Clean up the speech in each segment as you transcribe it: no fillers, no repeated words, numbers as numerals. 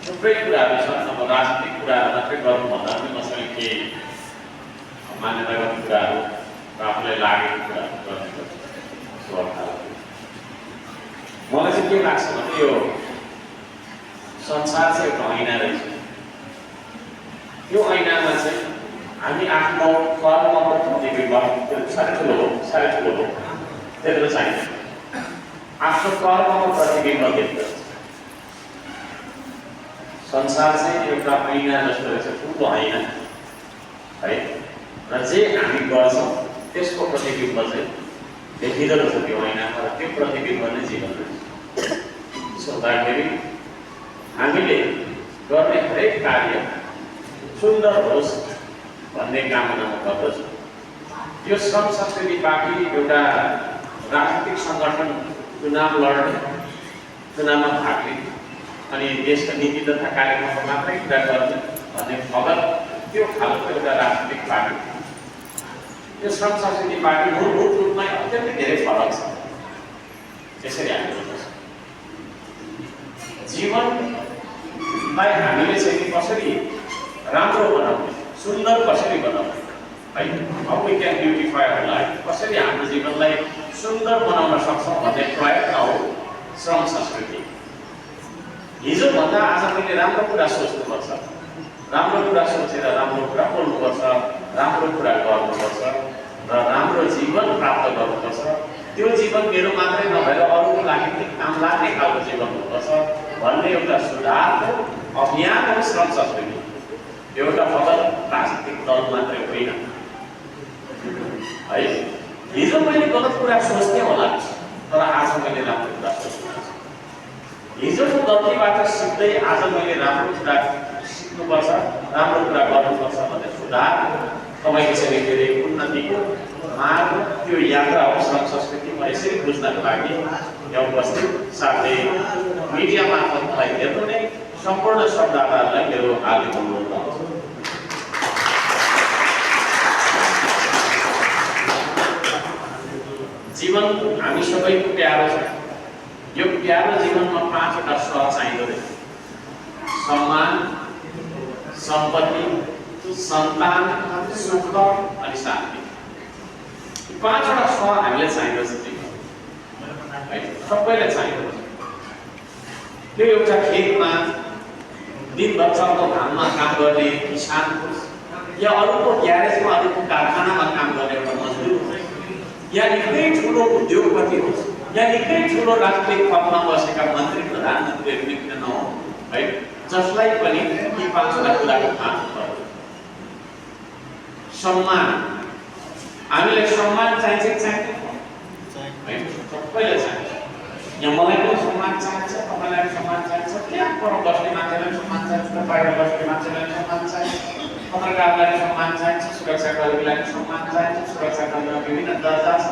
थुप्रै कुराहरू छन्। अब राजनीतिक कुराहरू मात्रै गर्नुभन्दा पनि मसँग केही मान्यतागत कुराहरू र आफूलाई लागेको कुराहरू गर्ने स्वभाव। मलाई चाहिँ के लाग्छ भने यो संसार चाहिँ एउटा ऐना रहेछ। यो ऐनामा चाहिँ हामी आफ्नो कर्मको प्रतिबिम्ब साह्रै ठुलो हो, साह्रै ठुलो हो, त्यत्रो चाहिन्छ। आफ्नो कर्मको प्रतिबिम्ब देख्छ। संसार चाहिँ एउटा ऐना जस्तो रहेछ, ठुलो ऐना है। र जे हामी गर्छौँ त्यसको प्रतिबिम्ब चाहिँ देखिँदो रहेछ त्यो ऐनामा, र त्यो प्रतिबिम्ब नै जीवन रहेछ। त्यसो हुँदाखेरि हामीले गर्ने हरेक कार्य सुन्दर होस् भन्ने कामना म गर्दछु। यो श्रम संस्कृति पार्टी एउटा राजनीतिक सङ्गठन चुनाव लड्ने, चुनावमा भाग लिने अनि देशका नीति तथा कार्यक्रममा मात्रै कुरा गर्ने भन्ने खबर त्यो खालको एउटा राजनीतिक पार्टी। यो श्रम संस्कृति पार्टी मूलभूत रूपमा अत्यन्तै धेरै फरक छ। यसरी हामी बुझ्छौँ जीवनलाई हामीले चाहिँ कसरी राम्रो बनाउने, सुन्दर कसरी बनाउने है, how we can beautify our life, कसरी हाम्रो जीवनलाई सुन्दर बनाउन सक्छौँ भन्ने प्रयत्न हो श्रम संस्कृति। हिजोभन्दा आज मैले राम्रो कुरा सोच्नुपर्छ, राम्रो कुरा सोचेर राम्रो कुरा बोल्नुपर्छ, राम्रो कुरा गर्नुपर्छ र राम्रो जीवन प्राप्त गर्नुपर्छ। त्यो जीवन मेरो मात्रै नभएर अरूको लागि पनि काम लाग्ने खालको जीवन हुनुपर्छ भन्ने एउटा सुधारको अभियान हो श्रम संस्कृति। एउटा फगत राजनीतिक दल मात्रै होइन है। हिजो मैले गलत कुरा सोच्थेँ होला, तर आज मैले राम्रो कुरा सोच्नुपर्छ। हिजोको गल्तीबाट सिक्दै आज मैले राम्रो कुरा सिक्नुपर्छ, राम्रो कुरा गर्नुपर्छ भन्ने सुधार तपाईँको चाहिँ धेरै उन्नतिको मार्ग, त्यो यात्रा हो श्रम संस्कृति। म यसरी बुझ्नको लागि यहाँ उपस्थित साथै मिडिया मार्फत मलाई हेर्नुहुने सम्पूर्ण शब्ददाताहरूलाई मेरो हार्दिक अनुरोध गर्छु। जीवन हामी सबैको प्यारो छ। यो प्यारो जीवनमा 5वटा स्वर चाहिँदो रहेछ: सम्मान, सम्पत्ति, सन्तान, सुख अनि शान्ति। 5वटा स्वर हामीलाई चाहिँदो छ है, सबैलाई चाहिँदो छ। त्यो एउटा खेतमा दिनभर चल्दो घाममा काम गर्ने किसान होस्, या अरूको ग्यारेजमा, अरूको कारखानामा काम गर्ने एउटा मजदुर होस्, या निकै ठुलो उद्योगपति होस्, या निकै ठुलो राजनीतिक पदमा बसेका मन्त्री प्रधानमन्त्रीहरू किन नहोस् है, जसलाई पनि यी 5वटा कुराको थाहा पर्छ। सम्मान, हामीलाई सम्मान चाहिन्छ कि चाहिँदैन है? सबैलाई चाहिन्छ। यहाँ मलाई पनि सम्मान चाहिन्छ, तपाईँलाई पनि सम्मान चाहिन्छ, त्यहाँ पर बस्ने मान्छेलाई सम्मान चाहिन्छ, बाहिर बस्ने मान्छेलाई सम्मान चाहिन्छ, पत्रकारलाई सम्मान चाहिन्छ, सुरक्षाकर्मीलाई सम्मान चाहिन्छ, सुरक्षाकर्मीमा विभिन्न दर्जा छ,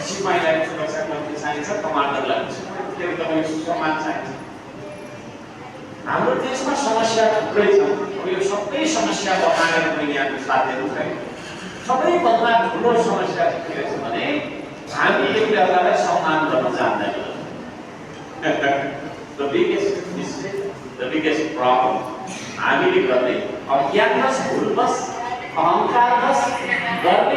सिपाहीलाई सुरक्षाकर्मी चाहिन्छ, कमान्डरलाई सम्मान चाहिन्छ। हाम्रो देशमा समस्या थुप्रै छ। अब यो सबै समस्या बताएर मैले यहाँको साथीहरू छैन। सबैभन्दा ठुलो समस्या चाहिँ के रहेछ भने हामी एकअर्कालाई सम्मान गर्न जान्दैनौँ। The biggest problem हामीले गर्ने अज्ञानवश, भुलवश, अहङ्कारवश गर्ने